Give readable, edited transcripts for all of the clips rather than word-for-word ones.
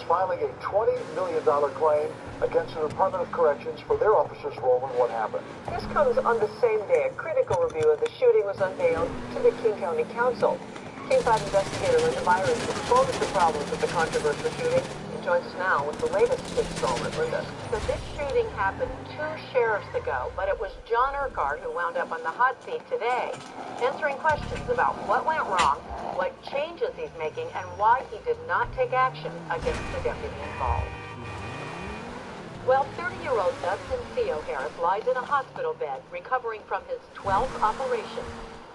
filing a $20 million claim against the Department of Corrections for their officers' role in what happened. This comes on the same day a critical review of the shooting was unveiled to the King County Council. King 5 investigator Linda Myers exposed the problems with the controversial shooting and joins us now with the latest installment. Linda. So this shooting happened 2 sheriffs ago, but it was John Urquhart who wound up on the hot seat today, answering questions about what went wrong, what changes he's making, and why he did not take action against the deputy involved. Well, 30-year-old Dustin Theo Harris lies in a hospital bed, recovering from his 12th operation.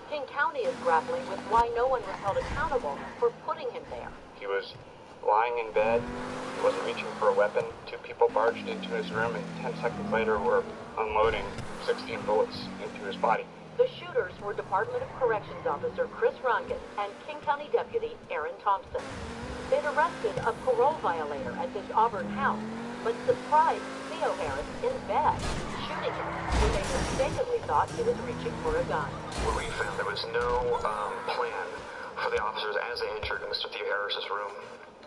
King County is grappling with why no one was held accountable for putting him there. He was lying in bed. He wasn't reaching for a weapon. 2 people barged into his room, and 10 seconds later were unloading 16 bullets into his body. The shooters were Department of Corrections officer Chris Ronkin and King County Deputy Aaron Thompson. They'd arrested a parole violator at his Auburn house, but surprised Theo Harris in bed, shooting him when they mistakenly thought he was reaching for a gun. When we found there was no plan for the officers as they entered Mr. Theo Harris's room.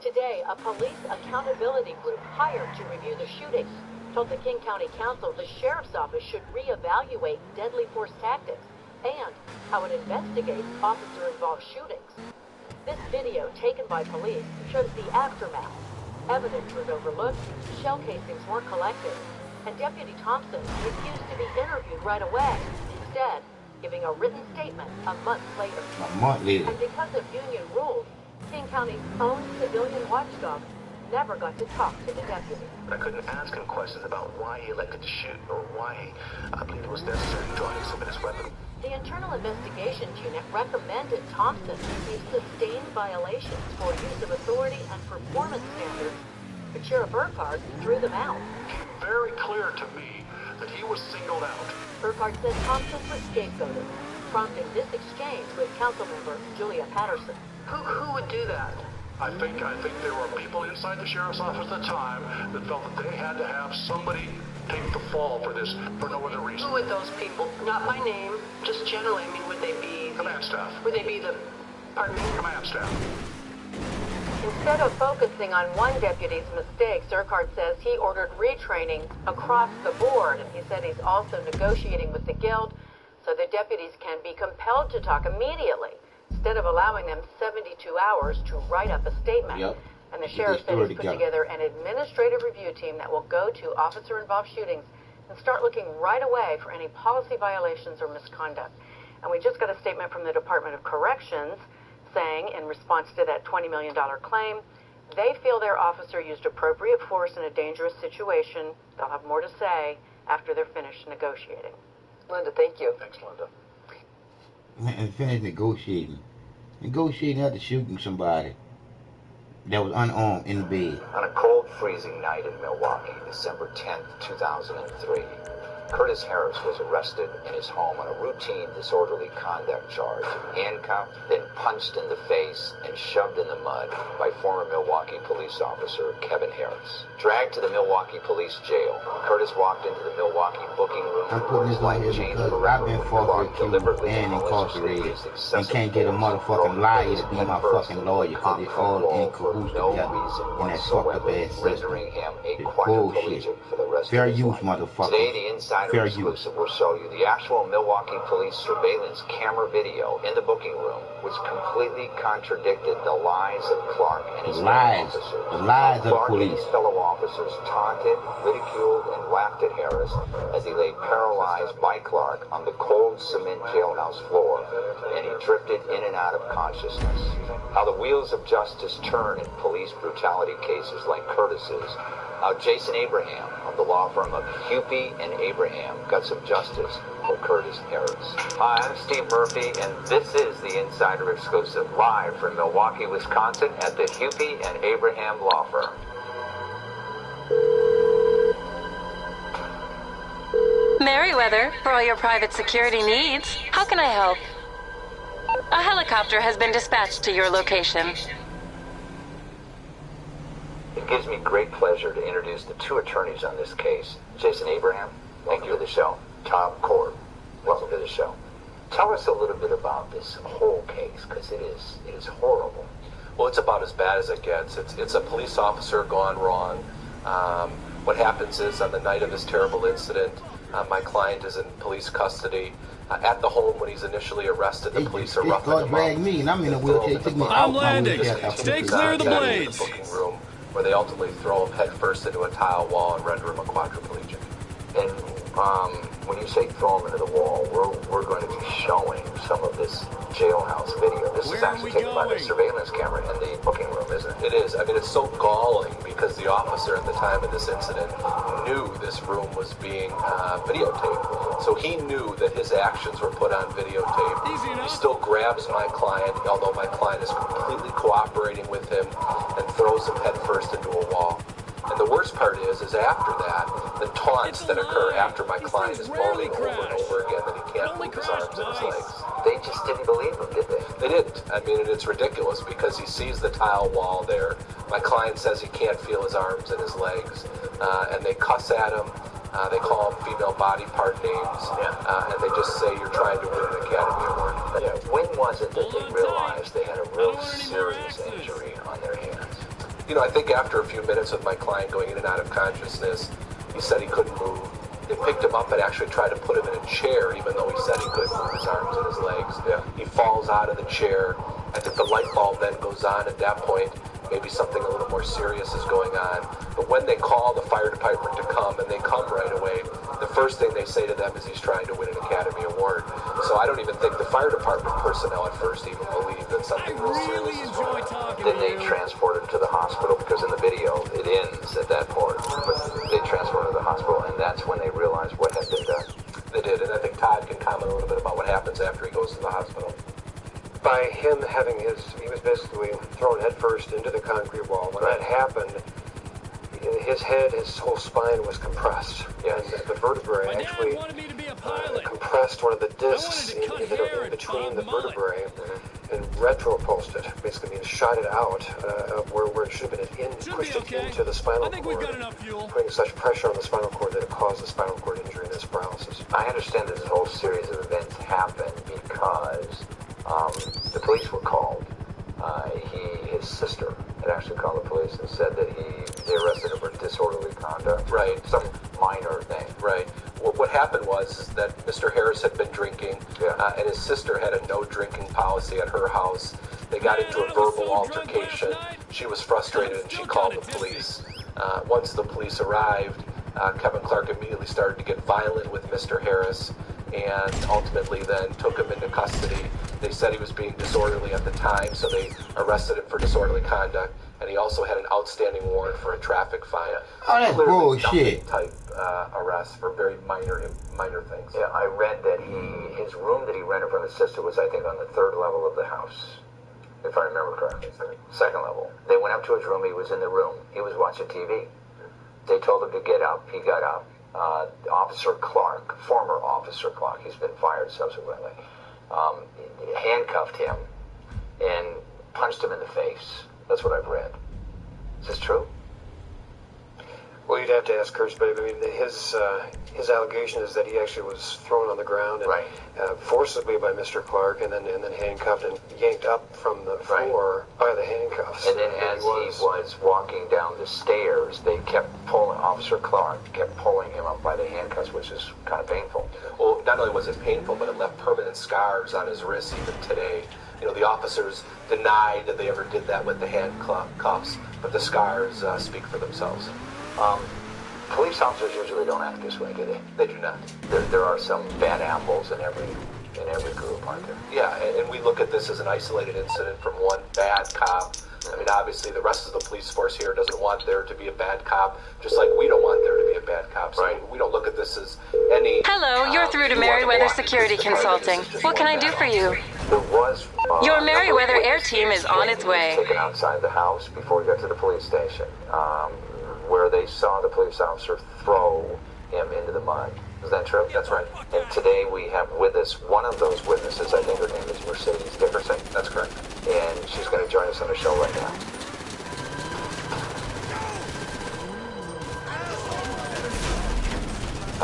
Today, a police accountability group hired to review the shooting told the King County Council the sheriff's office should reevaluate deadly force tactics and how it investigates officer-involved shootings. This video taken by police shows the aftermath. Evidence was overlooked, shell casings weren't collected, and Deputy Thompson refused to be interviewed right away, instead giving a written statement a month later. And because of union rules, King County's own civilian watchdog never got to talk to the deputy. I couldn't ask him questions about why he elected to shoot or why I believed it was necessary to draw and exhibit his weapon. The Internal Investigations Unit recommended Thompson receive sustained violations for use of authority and performance standards, but Sheriff Urquhart threw them out. Very clear to me that he was singled out. Urquhart said Thompson was scapegoated, prompting this exchange with Councilmember Julia Patterson. Who would do that? I think there were people inside the sheriff's office at the time that felt that they had to have somebody take the fall for this for no other reason. Who would those people, not by name, just generally, I mean, would they be... Command staff. Would they be the... Pardon me? Command staff. Instead of focusing on one deputy's mistakes, Urquhart says he ordered retraining across the board, and he said he's also negotiating with the Guild so the deputies can be compelled to talk immediately, instead of allowing them 72 hours to write up a statement. Yep. And the sheriff said he's put together an administrative review team that will go to officer-involved shootings and start looking right away for any policy violations or misconduct. And we just got a statement from the Department of Corrections saying, in response to that $20 million claim, they feel their officer used appropriate force in a dangerous situation. They'll have more to say after they're finished negotiating. Linda, thank you. Thanks, Linda. And finish negotiating. Negotiating after shooting somebody that was unarmed in the bed. On a cold, freezing night in Milwaukee, December 10th, 2003, Curtis Harris was arrested in his home on a routine disorderly conduct charge, handcuffed, then punched in the face and shoved in the mud by former Milwaukee police officer Kevin Harris. Dragged to the Milwaukee police jail, Curtis walked into the Milwaukee booking room. I'm putting this on here because I've been falsely accused and incarcerated and can't get a motherfucking liar to be my fucking lawyer because they all in cahoots together in that fucked up ass system. It's bullshit. Fair use, motherfucker. Today, the Insider Exclusive will show you the actual Milwaukee police surveillance camera video in the booking room, which completely contradicted the lies of Clark and his officers. The lies of Clark police. and his fellow officers taunted, ridiculed, and laughed at Harris as he lay paralyzed by Clark on the cold cement jailhouse floor, and he drifted in and out of consciousness. How the wheels of justice turn in police brutality cases like Curtis's. How Jason Abraham of the law firm of Hupy and Abraham got some justice for Curtis Harris. Hi, I'm Steve Murphy, and this is the Insider Exclusive, live from Milwaukee, Wisconsin at the Hupy and Abraham Law Firm. Merriweather, for all your private security needs. How can I help? A helicopter has been dispatched to your location. It gives me great pleasure to introduce the 2 attorneys on this case. Jason Abraham, welcome to the show. Tom Cord, welcome to the show. Tell us a little bit about this whole case, because it is horrible. Well, it's about as bad as it gets. It's a police officer gone wrong. What happens is, on the night of this terrible incident, my client is in police custody. At the home when he's initially arrested, the police are roughing him up. Me, and I'm in a wheelchair. Take me out. I'm landing. Stay clear of the blades. The booking room, where they ultimately throw him headfirst into a tile wall and render him a quadriplegic. And when you say throw him into the wall, we're going to be showing some of this jailhouse video. This is actually taken by the surveillance camera in the booking room, isn't it? It is. I mean, it's so galling because the officer at the time of this incident knew this room was being videotaped. So he knew that his actions were put on videotape. He still grabs my client, although my client is completely cooperating with him, and throws him headfirst into a wall. And the worst part is after that, the taunts that occur after my client is moaning over and over again that he can't move his arms and his legs. They just didn't believe him, did they? They didn't. I mean, and it's ridiculous because he sees the tile wall there. My client says he can't feel his arms and his legs, and they cuss at him. They call him female body part names, and they just say you're trying to win an Academy Award. Yeah. When was it that they realized they had a real serious injury on their hands? You know, I think after a few minutes of my client going in and out of consciousness, he said he couldn't move. They picked him up and actually tried to put him in a chair, even though he said he couldn't move his arms and his legs. Yeah. He falls out of the chair. I think the light bulb then goes on at that point. Maybe something a little more serious is going on. But when they call the fire department to come, and they come right away, the first thing they say to them is he's trying to win an Academy Award. So I don't even think the fire department personnel at first even believed that something real serious is going on. Then they transport him to the hospital, because in the video it ends at that part. But they transport him to the hospital, and that's when they realized what had been done. They did, and I think Todd can comment a little bit about what happens after he goes to the hospital. By him having he was basically thrown headfirst into the concrete wall. When that happened, his head, his whole spine was compressed. And the vertebrae actually compressed one of the discs in between the vertebrae and retropulsed it, basically means shot it out where it should have been pushed it into the spinal cord, putting such pressure on the spinal cord that it caused the spinal cord injury and this paralysis. I understand that this whole series of events happened because the police were called. His sister had actually called the police and said that they arrested him for disorderly conduct. Right. Some minor thing. Right. What happened was that Mr. Harris had been drinking, and his sister had a no drinking policy at her house. They got into a verbal altercation. She was frustrated and she called the police. Once the police arrived, Kevin Clark immediately started to get violent with Mr. Harris, and ultimately then took him into custody. They said he was being disorderly at the time, so they arrested him for disorderly conduct, and he also had an outstanding warrant for a traffic fine. Oh, that's bullshit. Type arrest for very minor things. Yeah, I read that his room that he rented from his sister was, I think, on the 3rd level of the house, if I remember correctly. 2nd level. They went up to his room. He was in the room. He was watching TV. They told him to get up. He got up. Officer Clark, former Officer Clark, he's been fired subsequently, handcuffed him and punched him in the face. That's what I've read. Is this true? Well, you'd have to ask Kurtz, but I mean, his allegation is that he actually was thrown on the ground and forcibly by Mr. Clark, and then handcuffed and yanked up from the floor by the handcuffs. And then as he was walking down the stairs, they kept pulling, Officer Clark kept pulling him up by the handcuffs, which is kind of painful. Well, not only was it painful, but it left permanent scars on his wrists even today. You know, the officers denied that they ever did that with the handcuffs, but the scars speak for themselves. Police officers usually don't act this way, do they? They do not. There are some bad apples in every group, aren't there? Yeah, and we look at this as an isolated incident from one bad cop. I mean, obviously, the rest of the police force here doesn't want there to be a bad cop, just like we don't want there to be a bad cop. So we don't look at this as any... Hello, you're through to Merriweather Security Consulting. What can I do for you? There was... Your Merriweather Air Team is on its way. Taken outside the house before we got to the police station, where they saw the police officer throw him into the mud. Is that true? That's right. And today we have with us one of those witnesses. I think her name is Mercedes Dickerson. That's correct. And she's going to join us on the show right now.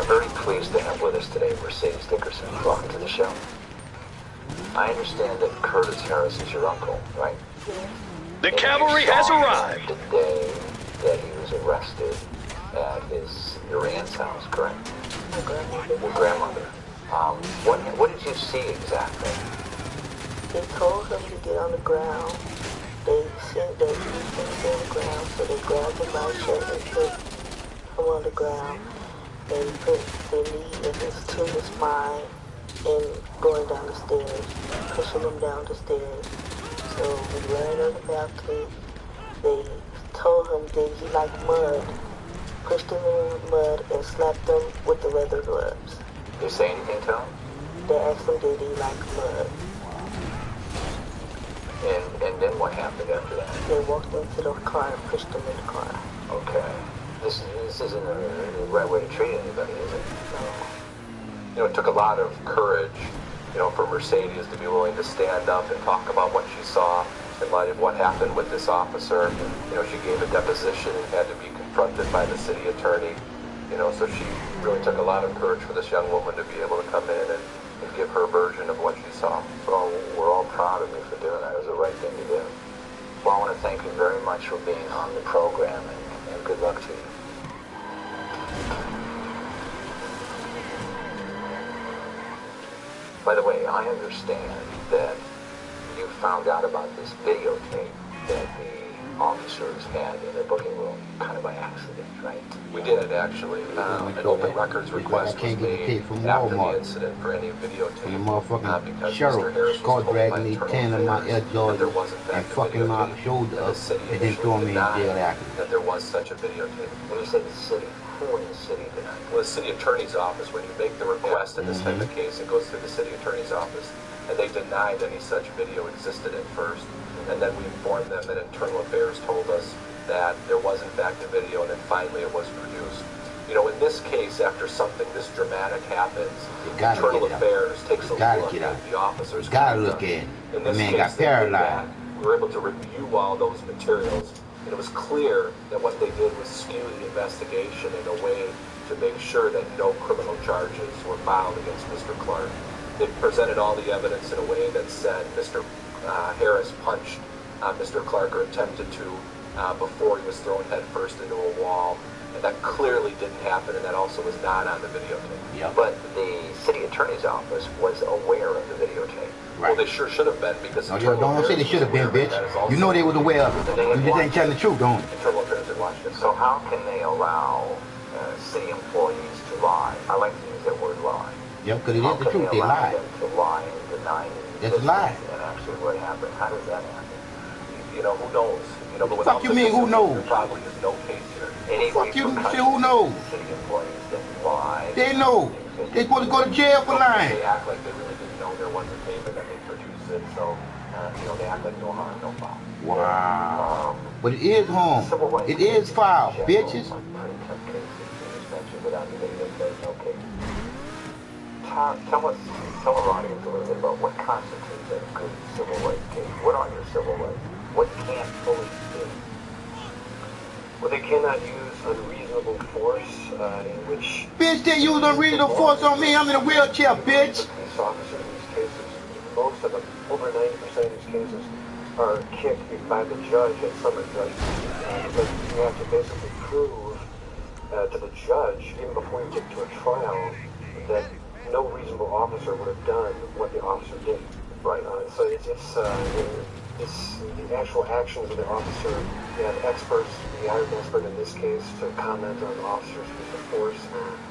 I'm very pleased to have with us today Mercedes Dickerson. Welcome to the show. I understand that Curtis Harris is your uncle, right? The cavalry has arrived. The day that he was arrested at your aunt's house, correct? My grandmother. Your grandmother. What did you see exactly? They told him to get on the ground. They said that he was going to go on the ground, so they grabbed him by his shirt and put him on the ground and put their knee to his spine and going down the stairs, pushing him down the stairs. So we ran on the balcony. They told him that he liked mud, pushed him in the mud and slapped him with the leather gloves. Did you say anything to him? They asked him did he like mud. And then what happened after that? They walked into the car and pushed him in the car. Okay. This isn't the right way to treat anybody, is it? No. You know, it took a lot of courage, you know, for Mercedes to be willing to stand up and talk about what she saw in light of what happened with this officer. You know, she gave a deposition and had to be confronted by the city attorney. You know, so she really took a lot of courage for this young woman to be able to come in and give her version of what she saw. Well, we're all proud of you for doing that. It was the right thing to do. Well, I want to thank you very much for being on the program, and good luck to you. By the way, I understand that you found out about this videotape that the officers had in their booking room kind of by accident, right? We did, actually. An open records request was made after the incident for any videotape. And the motherfucking sheriff caught dragging me 10 of my Air Jordans and fucking my shoulders and then throwing me in jail after. That there was such a videotape. When you said the city, who in the city denied? Well, the city attorney's office, when you make the request in this type of case, it goes through the city attorney's office, and they denied any such video existed at first. And then we informed them that Internal Affairs told us that there was in fact a video, and then finally it was produced. You know, in this case, after something this dramatic happens, Internal Affairs takes a look at the officers. Gotta look at it. The man got paralyzed. We were able to review all those materials, and it was clear that what they did was skew the investigation in a way to make sure that no criminal charges were filed against Mr. Clark. They presented all the evidence in a way that said Mr. Harris punched Mr. Clark, or attempted to, before he was thrown headfirst into a wall. And that clearly didn't happen, and that also was not on the videotape. Yep. But the city attorney's office was aware of the videotape. Right. Well, they sure should have been, because... No, don't say they should have been, bitch. You know they was aware of it. You just ain't telling the truth, don't you? Internal Affairs had watched it. So how can they allow city employees to lie? I like to use that word lie. Yeah, because it is the truth. They lie. To lie and deny It's a lie. And actually what happened. How does that happen? You know, who knows? You know, but fuck you mean, who knows? There probably is no case here. Fuck you, who knows? City employees that lie. They know. They supposed to go to jail for lying. They act like they really didn't know there was a tape and that they produced it, so, you know, they act like no harm, no foul. Wow. But it is harm. It is foul, bitches. Tell our audience a little bit about what constitutes a good civil rights case. What are your civil rights? What can't police do? Well, they cannot use unreasonable force in which... Bitch, they use unreasonable force on me. I'm in a wheelchair, bitch. Police officers in these cases, most of them, over 90% of these cases, are kicked by the judge at summary judgment. But you have to basically prove to the judge, even before you get to a trial, that no reasonable officer would have done what the officer did. Right. So it's the actual actions of the officer. You have experts, you hired an expert in this case to comment on the officer's use of force.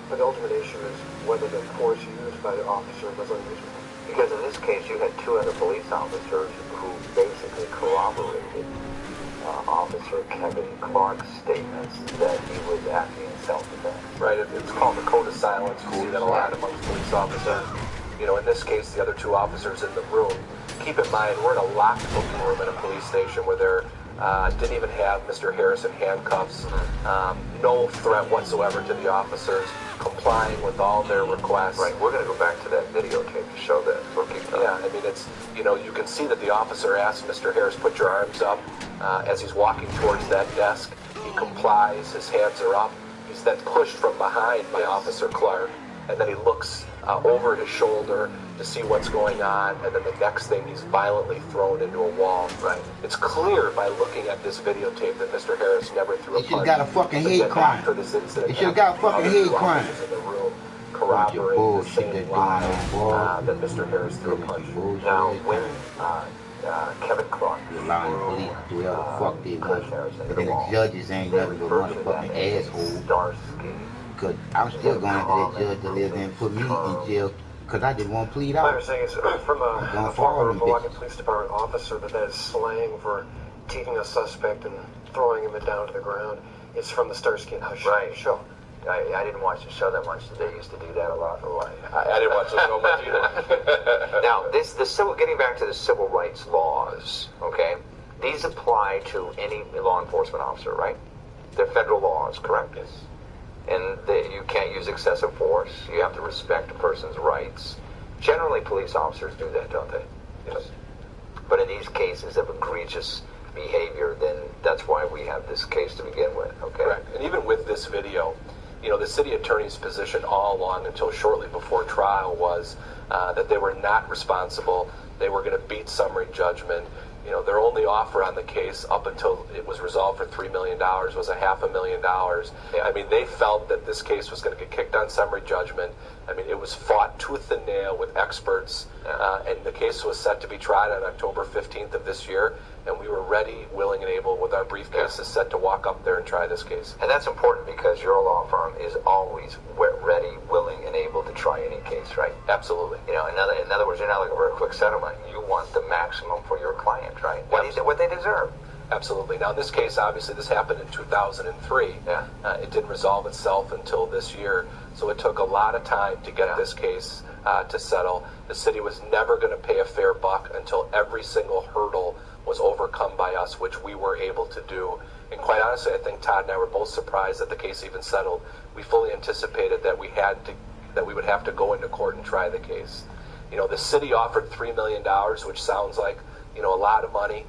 But the ultimate issue is whether the force used by the officer was unreasonable. Because in this case, you had two other police officers who basically corroborated Officer Kevin Clark's statements that he was acting in self-defense. Right, it's called the code of silence. We see that a lot amongst police officers. You know, in this case, the other two officers in the room. Keep in mind, we're in a locked booking room in a police station where they're didn't even have Mr. Harris in handcuffs. No threat whatsoever to the officers, complying with all their requests. Right, we're going to go back to that videotape to show that. So yeah, I mean, it's, you know, you can see that the officer asks Mr. Harris, put your arms up, as he's walking towards that desk. He complies, his hands are up. He's then pushed from behind by Officer Clark, and then he looks over his shoulder to see what's going on, and then the next thing he's violently thrown into a wall. Right. It's clear by looking at this videotape that Mr. Harris never threw a punch. He should have got a fucking head crime. After this incident, he should have got a fucking head crime. In the room corroborate the same lie that Mr. Harris threw a punch. Now, when Kevin Clark allowing the police to do whatever the fuck they want, but then the judges ain't nothing but motherfucking assholes. Because I'm still going after that judge to live and put me in jail because I didn't want to plead out. My understanding is from a former Milwaukee Police Department officer that is slang for taking a suspect and throwing him down to the ground. It's from the Starsky and Hutch show. I didn't watch the show that much. They used to do that a lot. I didn't watch the show much either. Now, getting back to the civil rights laws, okay? These apply to any law enforcement officer, right? They're federal laws, correct? Yes. And you can't use excessive force. You have to respect a person's rights. Generally, police officers do that, don't they? Yes. But in these cases of egregious behavior, then that's why we have this case to begin with, okay? Correct. And even with this video, the city attorney's position all along until shortly before trial was that they were not responsible. They were going to beat summary judgment. Their only offer on the case up until it was resolved for $3 million was $500,000. I mean, they felt that this case was going to get kicked on summary judgment. I mean, it was fought tooth and nail with experts, and the case was set to be tried on October 15th of this year, and we were ready, willing, and able with our briefcases set to walk up there and try this case. And that's important because your law firm is always ready, willing, and able to try any case, right? Absolutely. In other words, you're not looking for a quick settlement. You want the maximum for your client, right? What they deserve. Absolutely. Now, in this case, obviously, this happened in 2003. Yeah. It didn't resolve itself until this year, so it took a lot of time to get this case to settle. The city was never going to pay a fair buck until every single hurdle was overcome by us, which we were able to do. And quite honestly, I think Todd and I were both surprised that the case even settled. We fully anticipated that we would have to go into court and try the case. The city offered $3 million, which sounds like a lot of money.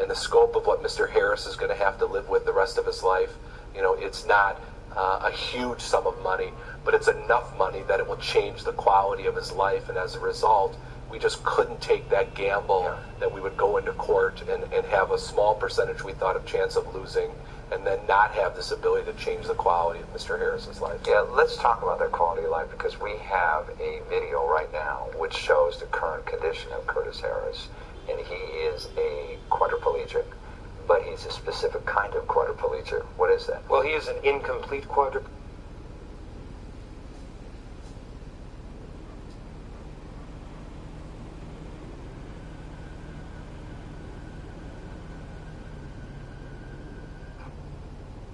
In the scope of what Mr. Harris is going to have to live with the rest of his life, it's not a huge sum of money, but it's enough money that it will change the quality of his life. And as a result, we just couldn't take that gamble that we would go into court and have a small percentage we thought of chance of losing, and then not have this ability to change the quality of Mr. Harris's life. Yeah, let's talk about that quality of life, because we have a video right now which shows the current condition of Curtis Harris. And he is a quadriplegic, but he's a specific kind of quadriplegic. What is that? Well, he is an incomplete quadriplegic.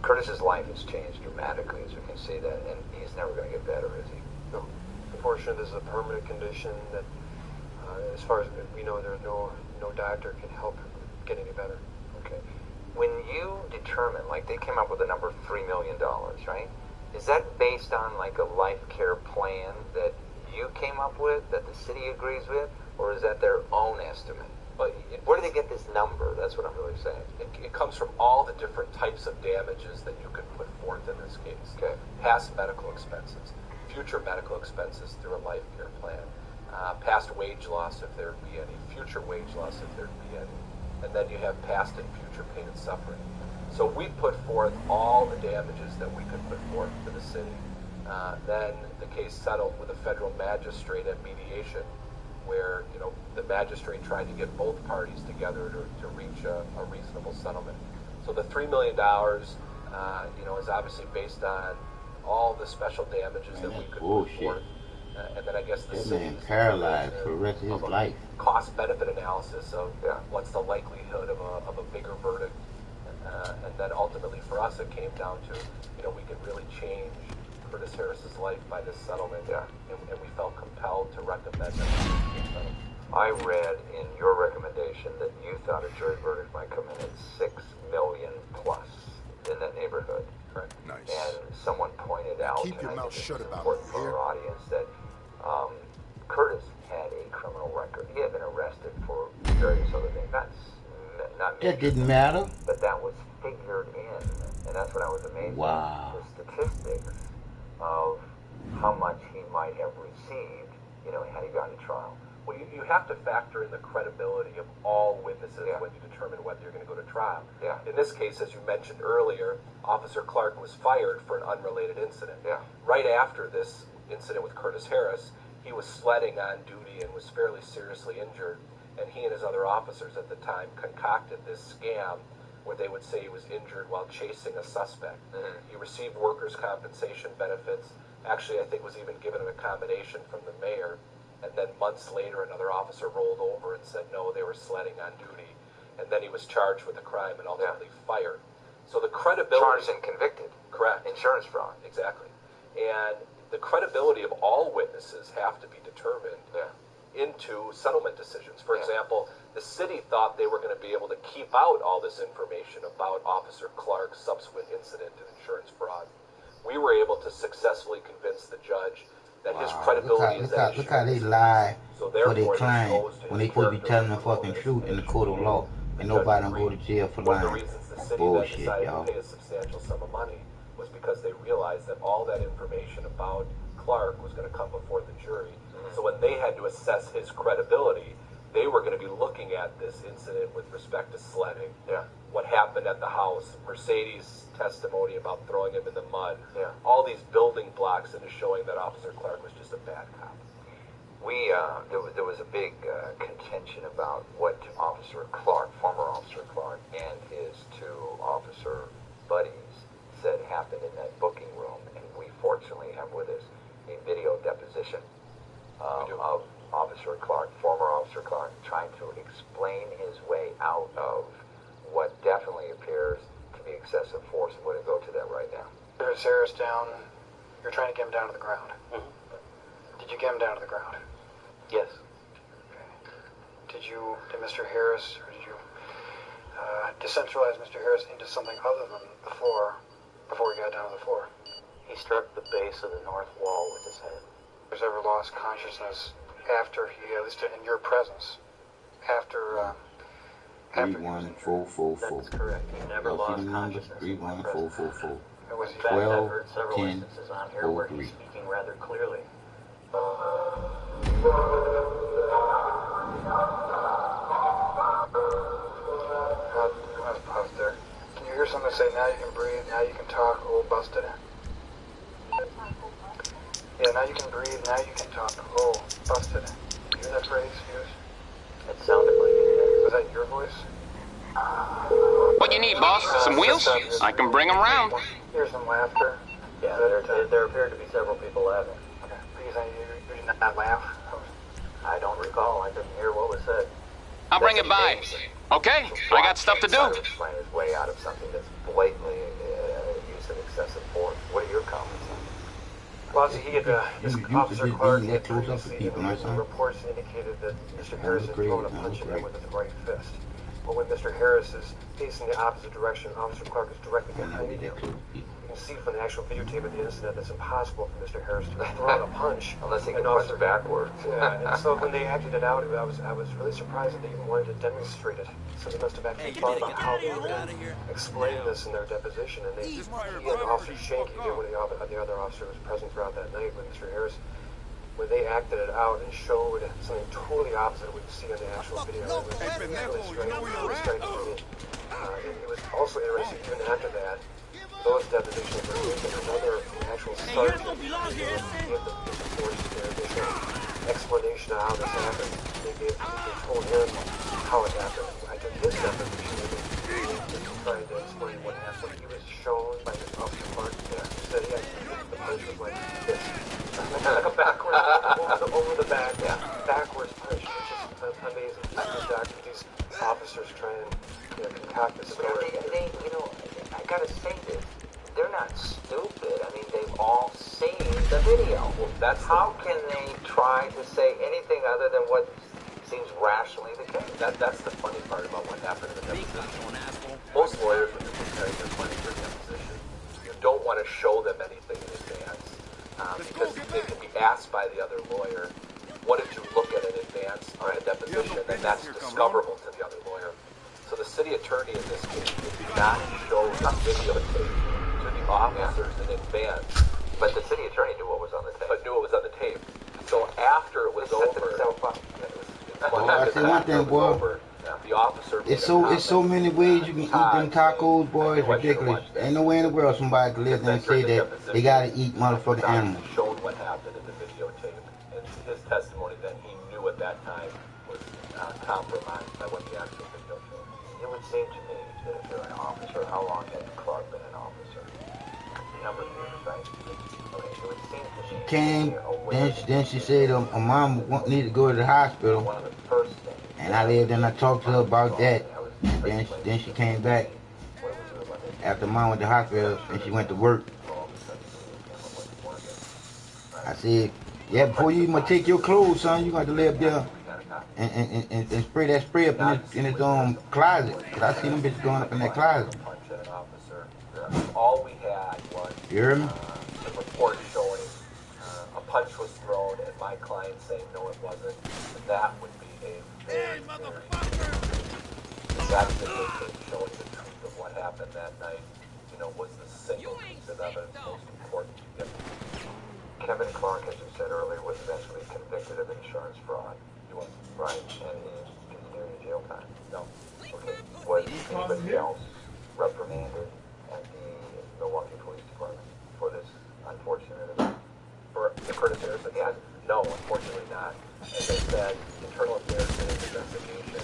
Curtis's life has changed dramatically, as you can see that, and he's never going to get better, is he? No. Unfortunately, this is a permanent condition that, as far as we know, there's no doctor can help him get any better. Okay. When you determine, like they came up with a number of $3 million, right? Is that based on like a life care plan that you came up with, that the city agrees with, or is that their own estimate? Where do they get this number? That's what I'm really saying. It comes from all the different types of damages that you could put forth in this case. Okay. Past medical expenses, future medical expenses through a life care plan, past wage loss if there be any, future wage loss if there be any, and then you have past and future pain and suffering. So we put forth all the damages that we could put forth to the city. Then the case settled with a federal magistrate at mediation, where the magistrate tried to get both parties together to reach a reasonable settlement. So the $3 million, is obviously based on all the special damages that we could put forth. And then I guess the city paralyzed for the rest of his life. Cost-benefit analysis of what's the likelihood of a bigger verdict. And then ultimately for us it came down to, we could really change Curtis Harris's life by this settlement. And we felt compelled to recommend that. I read in your recommendation that you thought a jury verdict might come in at $6 million plus in that neighborhood. Correct. Nice. And someone pointed out, keep your mouth shut about important for our audience, that Curtis had a criminal record. He had been arrested for various other things. Not that didn't matter. But that was figured in, and that's what I was amazed wow. at. The statistics of how much he might have received, had he gone to trial. Well, you have to factor in the credibility of all witnesses when you determine whether you're going to go to trial. Yeah. In this case, as you mentioned earlier, Officer Clark was fired for an unrelated incident. Yeah. Right after this incident with Curtis Harris, he was sledding on duty and was fairly seriously injured, and he and his other officers at the time concocted this scam where they would say he was injured while chasing a suspect. Mm-hmm. He received workers' compensation benefits. Actually, I think was even given an accommodation from the mayor. And then months later, another officer rolled over and said, no, they were sledding on duty. And then he was charged with a crime and ultimately fired. So the credibility... Charged and convicted. Correct. Insurance fraud. Exactly. And the credibility of all witnesses have to be determined into settlement decisions. For example, the city thought they were going to be able to keep out all this information about Officer Clark's subsequent incident and insurance fraud. We were able to successfully convince the judge that his credibility is at issue. Look how they lie So for their therefore, client it goes to when they his supposed to be character telling the and fucking motives. truth in the court of law, and nobody don't go to jail for One of the lying. reasons the That's city bullshit, then decided y'all. to pay a substantial sum of money was because they realized that all that information about Clark was going to come before the jury. So when they had to assess his credibility, they were going to be looking at this incident with respect to sledding, what happened at the house, Mercedes' testimony about throwing him in the mud, all these building blocks into showing that Officer Clark was just a bad cop. There was a big contention about what Officer Clark, former Officer Clark, and his two officer buddies said happened in that booking room, and we fortunately have with us a video deposition of Officer Clark, former Officer Clark, trying to explain his way out of what definitely appears to be excessive force. We're going to go to that right now. There's Harris down. You're trying to get him down to the ground. Did you get him down to the ground? Yes. Okay. Did Mr. Harris, or did you decentralize Mr. Harris into something other than the floor before he got down to the floor? He struck the base of the north wall with his head. Has ever lost consciousness after he, at least in your presence, after 31444. That's correct. He never lost consciousness. 31444. Was he 12, I've heard several 10, instances on here where 03. he's speaking rather clearly. How's Buster? Can you hear someone say, now you can breathe, now you can talk, oh, busted? Yeah, now you can breathe, now you can talk, oh, busted. You hear that phrase used? It sounded like it. Was that your voice? What you need, boss? Some wheels? I can bring them round. Here's some laughter. Yeah, there appeared to be several people laughing. Okay, please, you did not laugh. I don't recall. I couldn't hear what was said. I'll bring it by. Okay, I got stuff to do. Trying to explain his way out of something that's blatantly use of excessive force. What are your comments on that? Well, he had, this You Officer just Clark being that close up to previously, people, my son. reports indicated that Mr. Harris had great, thrown a that punch was at him great. with his right fist. But when Mr. Harris is facing the opposite direction, Officer Clark is directly I'm not behind that him. close to people. You can see from the actual videotape of the incident that's impossible for Mr. Harris to have thrown a punch. Unless he can And punch Officer- backwards. Yeah, and so when they acted it out, I was really surprised that they even wanted to demonstrate it. So they must have actually thought about how they were going to explain this in their deposition. And he and Officer Shank, one of the other officer was present throughout that night with Mr. Harris, when they acted it out and showed something totally opposite of what you see on the actual video. It was really striking to me. It was also interesting, even after that, those depositions were taken. Another actual sergeant gave the force their initial explanation of how this happened. They told him how it happened. I took his deposition and trying to explain what happened. He was shown by his Officer Clark. He said the punch was like this. Like a backwards, over the back, backwards punch, which is amazing. These officers try and concoct this story. They, I gotta say that they're not stupid. I mean, they've all seen the video. Well, that's how can they try to say anything other than what seems rationally the case? That's the funny part about what happened in the deposition. Most lawyers, when you're preparing their money for a deposition, you don't want to show them anything in advance. Because they can be asked by the other lawyer, what did you look at in advance on a deposition, and that's discoverable to the other lawyer. So the city attorney in this case did not show the videotape to the officers in advance But the city attorney knew what was on the tape. But knew it was on the tape. So after it was over, I say one thing, boy. The officer. It's so many ways you can eat them tacos, boy. It's ridiculous. Ain't no way in the world somebody can live there and say that they gotta eat motherfucking animals. Showed what happened in the videotape, and his testimony that he knew at that time was compromised by what the actual video showed. It would seem to me that if you're an officer, how long had Clark been an officer? A number of years, right? Okay, so it seems to me. She came, then she said her mom needed to go to the hospital. One of the first things. And I lived and I talked to her about that. And then she came back after mom went to the hospital and she went to work. I said, yeah, before you even take your clothes, son, you got to lay up there and spray that spray up in his closet. Cause I see them bitches going up in that closet. All we had was you hear me? A report showing a punch was thrown and my client saying no it wasn't. That would be that's the thing showing the truth of what happened that night, was the single piece of evidence most important. Yep. Kevin Clark, as you said earlier, was eventually convicted of insurance fraud. He was. Right, and he's doing jail time. No. Okay. Was anybody else reprimanded at the Milwaukee Police Department for this unfortunate event? For the Curtis Harrison? Yeah. No, unfortunately not. As I said, Internal Affairs did an investigation.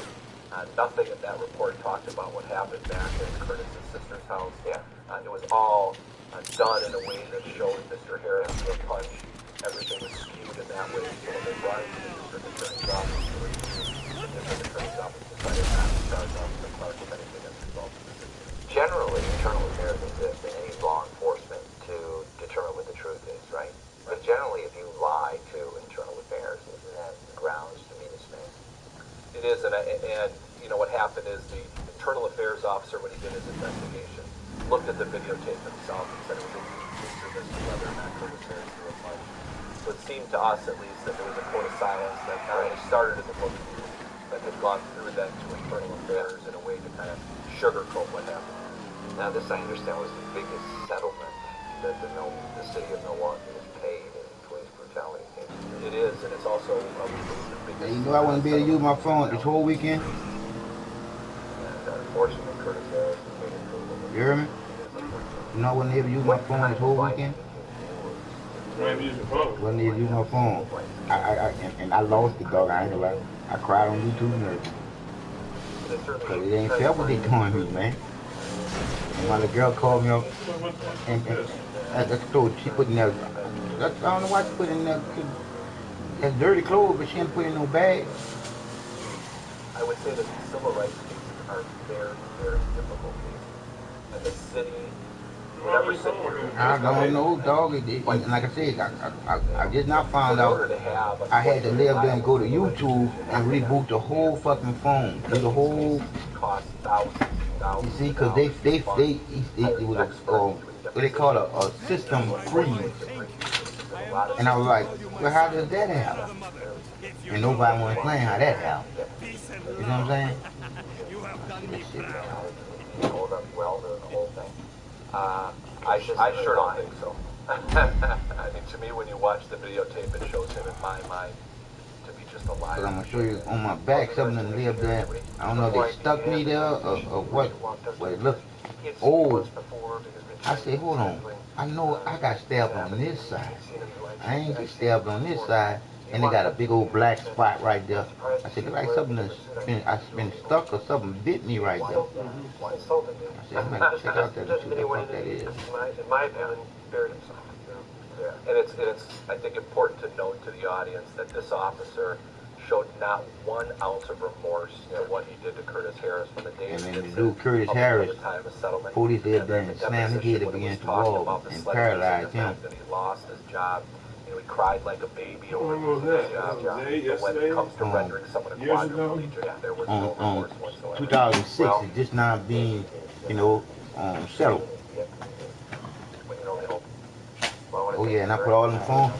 Nothing in that report talked about what happened back at Curtis's sister's house. Yeah. It was all done in a way that showed Mr. Harris a punch. Everything was skewed in that way. So when they brought it to the district attorney's office, the district attorney's office decided not to charge Officer Clark with anything as a result of the situation. Generally, Internal Affairs exists in any law enforcement to determine what the truth is, right? But generally, if you lie to Internal Affairs, isn't that grounds to be dismissed? It is, and what happened is the Internal Affairs officer, when he did his investigation, looked at the videotape himself and said it was a huge piece as to whether or not Curtis Harris threw a punch. So it seemed to us, at least, that there was a code of silence that not only started in the book, but had gone through then to Internal Affairs in a way to kind of sugarcoat what happened. Now, this I understand was the biggest settlement that the city of Milwaukee has paid in police brutality cases. It is, and it's also the biggest. You know I wouldn't be able to use my phone this whole weekend. And unfortunately, Curtis Harris has made it. You hear me? You know I wouldn't able to use my phone this whole weekend. Wasn't able to use my phone. I lost the dog. I ain't gonna lie. I cried on YouTube and everything. Cause it ain't fair what they doing me, man. And when the girl called me up and at the store, she put in there. I don't know why she put in there. That's dirty clothes, but she didn't put in no bag. I would say that the civil rights cases are very, very difficult cases. And the city, whatever city you're in, I don't know, dog. And like I said, I just not found out. I had to live there and go to YouTube and reboot the whole fucking phone. Do the whole. Cost thousands. You see, because it was what they call a system freeze. And I was like, well, how does that happen? And nobody wants to explain how that happened. You know what I'm saying? Hold up well to the whole thing. I sure don't think so. I mean, to me, when you watch the videotape, it shows him, in my mind, to be just a liar. Because I'm going to show you on my back, something that lived there. I don't know if they stuck me there or what, but it looked old. I said, hold on. I know I got stabbed on this side. I ain't get stabbed on this side. And they got a big old black spot right there. I said, look like something that's been stuck or something bit me right there. I said, I'm going to check out that and see what the fuck that is. In my opinion, buried himself. Yeah. And it's, I think, important to note to the audience that this officer showed not 1 ounce of remorse at what he did to Curtis Harris from the day and then the dude Curtis Harris, police did that and slammed his head up against the wall and paralyzed him. He lost his job. He cried like a baby over his job. But when it comes to rendering someone a quadriplegic, there was no remorse whatsoever. 2006 is just not being, settled. Oh yeah, and I put all them phones.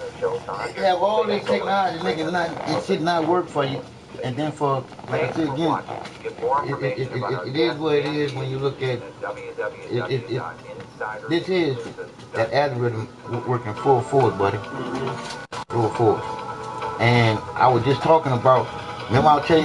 You have all this technology, this shit not work for you. And then for, like I said again, it is what it is when you look at it. This is that algorithm working full force, buddy. Full force. And I was just talking about, remember I was telling you